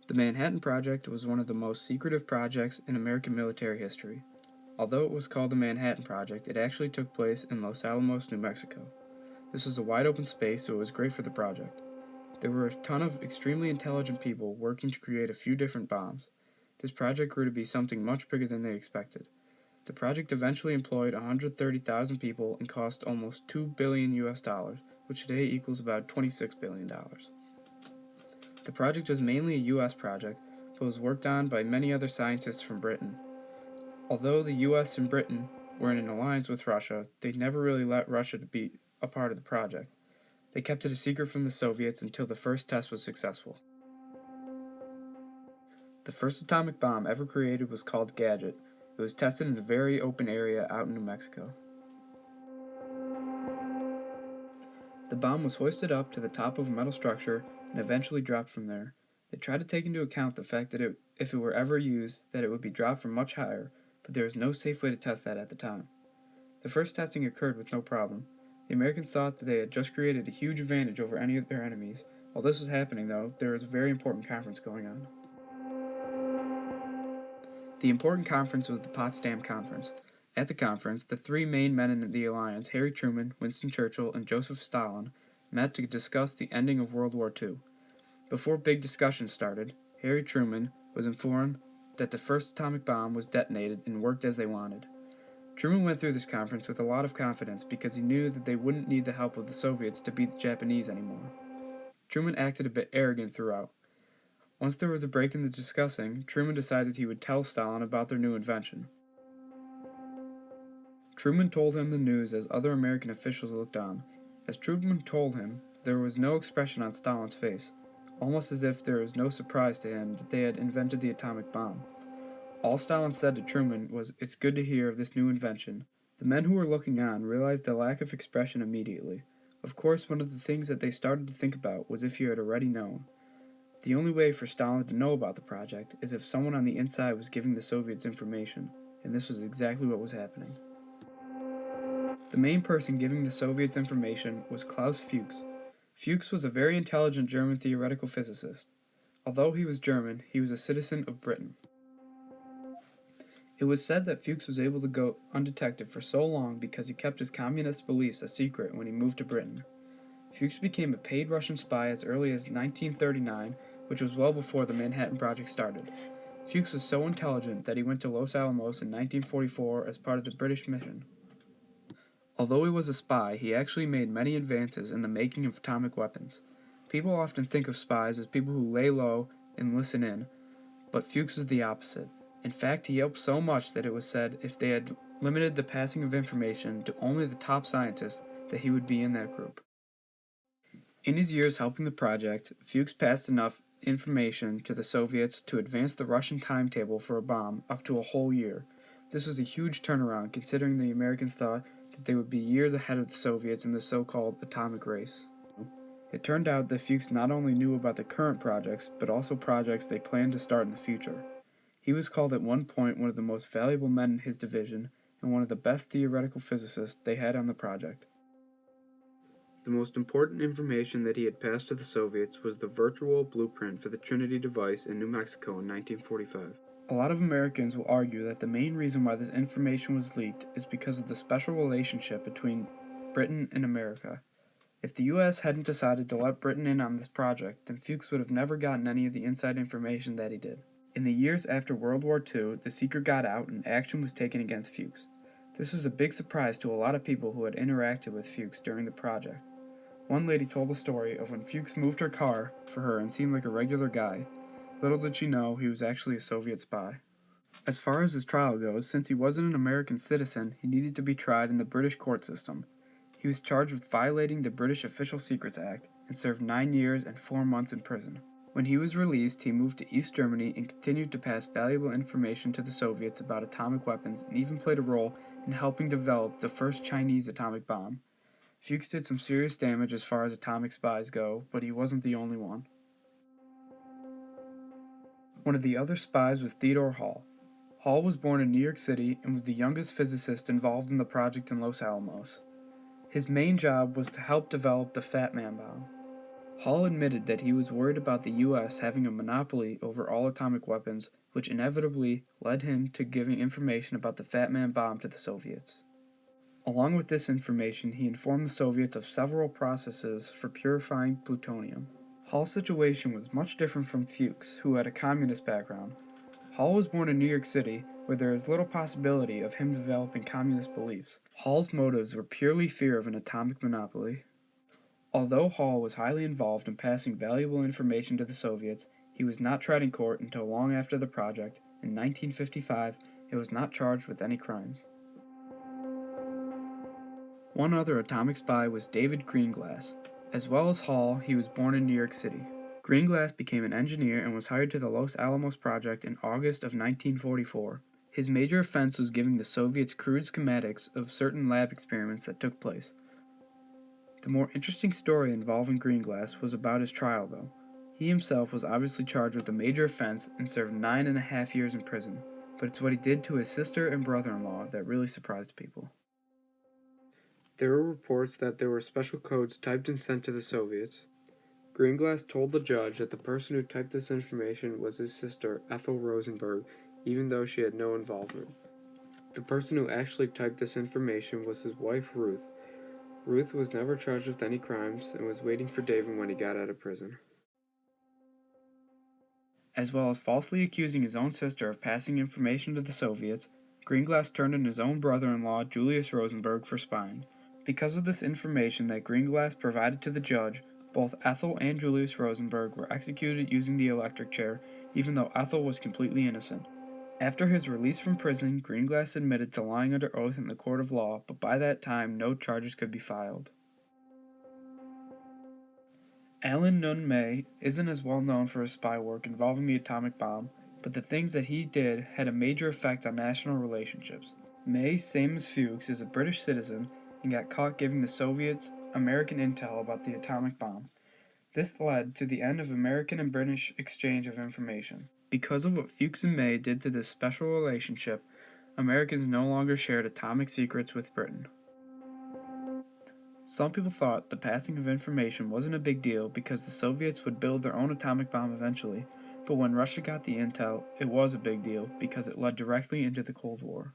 The Manhattan Project was one of the most secretive projects in American military history. Although it was called the Manhattan Project, it actually took place in Los Alamos, New Mexico. This was a wide open space, so it was great for the project. There were a ton of extremely intelligent people working to create a few different bombs. This project grew to be something much bigger than they expected. The project eventually employed 130,000 people and cost almost $2 billion US, which today equals about $26 billion. The project was mainly a US project, but was worked on by many other scientists from Britain. Although the US and Britain were in an alliance with Russia, they never really let Russia to be a part of the project. They kept it a secret from the Soviets until the first test was successful. The first atomic bomb ever created was called Gadget. It was tested in a very open area out in New Mexico. The bomb was hoisted up to the top of a metal structure and eventually dropped from there. They tried to take into account the fact that if it were ever used, that it would be dropped from much higher, but there was no safe way to test that at the time. The first testing occurred with no problem. The Americans thought that they had just created a huge advantage over any of their enemies. While this was happening, though, there was a very important conference going on. The important conference was the Potsdam Conference. At the conference, the three main men in the alliance, Harry Truman, Winston Churchill, and Joseph Stalin, met to discuss the ending of World War II. Before big discussions started, Harry Truman was informed that the first atomic bomb was detonated and worked as they wanted. Truman went through this conference with a lot of confidence because he knew that they wouldn't need the help of the Soviets to beat the Japanese anymore. Truman acted a bit arrogant throughout. Once there was a break in the discussing, Truman decided he would tell Stalin about their new invention. Truman told him the news as other American officials looked on. As Truman told him, there was no expression on Stalin's face, almost as if there was no surprise to him that they had invented the atomic bomb. All Stalin said to Truman was, "It's good to hear of this new invention." The men who were looking on realized the lack of expression immediately. Of course, one of the things that they started to think about was if he had already known. The only way for Stalin to know about the project is if someone on the inside was giving the Soviets information, and this was exactly what was happening. The main person giving the Soviets information was Klaus Fuchs. Fuchs was a very intelligent German theoretical physicist. Although he was German, he was a citizen of Britain. It was said that Fuchs was able to go undetected for so long because he kept his communist beliefs a secret when he moved to Britain. Fuchs became a paid Russian spy as early as 1939, which was well before the Manhattan Project started. Fuchs was so intelligent that he went to Los Alamos in 1944 as part of the British mission. Although he was a spy, he actually made many advances in the making of atomic weapons. People often think of spies as people who lay low and listen in, but Fuchs was the opposite. In fact, he helped so much that it was said if they had limited the passing of information to only the top scientists, that he would be in that group. In his years helping the project, Fuchs passed enough information to the Soviets to advance the Russian timetable for a bomb up to a whole year. This was a huge turnaround considering the Americans thought that they would be years ahead of the Soviets in the so-called atomic race. It turned out that Fuchs not only knew about the current projects, but also projects they planned to start in the future. He was called at one point one of the most valuable men in his division and one of the best theoretical physicists they had on the project. The most important information that he had passed to the Soviets was the virtual blueprint for the Trinity device in New Mexico in 1945. A lot of Americans will argue that the main reason why this information was leaked is because of the special relationship between Britain and America. If the US hadn't decided to let Britain in on this project, then Fuchs would have never gotten any of the inside information that he did. In the years after World War II, the secret got out and action was taken against Fuchs. This was a big surprise to a lot of people who had interacted with Fuchs during the project. One lady told a story of when Fuchs moved her car for her and seemed like a regular guy. Little did she know he was actually a Soviet spy. As far as his trial goes, since he wasn't an American citizen, he needed to be tried in the British court system. He was charged with violating the British Official Secrets Act and served 9 years and 4 months in prison. When he was released, he moved to East Germany and continued to pass valuable information to the Soviets about atomic weapons and even played a role in helping develop the first Chinese atomic bomb. Fuchs did some serious damage as far as atomic spies go, but he wasn't the only one. One of the other spies was Theodore Hall. Hall was born in New York City and was the youngest physicist involved in the project in Los Alamos. His main job was to help develop the Fat Man bomb. Hall admitted that he was worried about the U.S. having a monopoly over all atomic weapons, which inevitably led him to giving information about the Fat Man bomb to the Soviets. Along with this information, he informed the Soviets of several processes for purifying plutonium. Hall's situation was much different from Fuchs, who had a communist background. Hall was born in New York City, where there is little possibility of him developing communist beliefs. Hall's motives were purely fear of an atomic monopoly. Although Hall was highly involved in passing valuable information to the Soviets, he was not tried in court until long after the project. In 1955, he was not charged with any crimes. One other atomic spy was David Greenglass. As well as Hall, he was born in New York City. Greenglass became an engineer and was hired to the Los Alamos project in August of 1944. His major offense was giving the Soviets crude schematics of certain lab experiments that took place. The more interesting story involving Greenglass was about his trial, though. He himself was obviously charged with a major offense and served 9.5 years in prison, but it's what he did to his sister and brother-in-law that really surprised people. There were reports that there were special codes typed and sent to the Soviets. Greenglass told the judge that the person who typed this information was his sister, Ethel Rosenberg, even though she had no involvement. The person who actually typed this information was his wife, Ruth. Ruth was never charged with any crimes and was waiting for David when he got out of prison. As well as falsely accusing his own sister of passing information to the Soviets, Greenglass turned in his own brother-in-law, Julius Rosenberg, for spying. Because of this information that Greenglass provided to the judge, both Ethel and Julius Rosenberg were executed using the electric chair, even though Ethel was completely innocent. After his release from prison, Greenglass admitted to lying under oath in the court of law, but by that time no charges could be filed. Alan Nunn May isn't as well known for his spy work involving the atomic bomb, but the things that he did had a major effect on national relationships. May, same as Fuchs, is a British citizen and got caught giving the Soviets American intel about the atomic bomb. This led to the end of American and British exchange of information. Because of what Fuchs and May did to this special relationship, Americans no longer shared atomic secrets with Britain. Some people thought the passing of information wasn't a big deal because the Soviets would build their own atomic bomb eventually, but when Russia got the intel, it was a big deal because it led directly into the Cold War.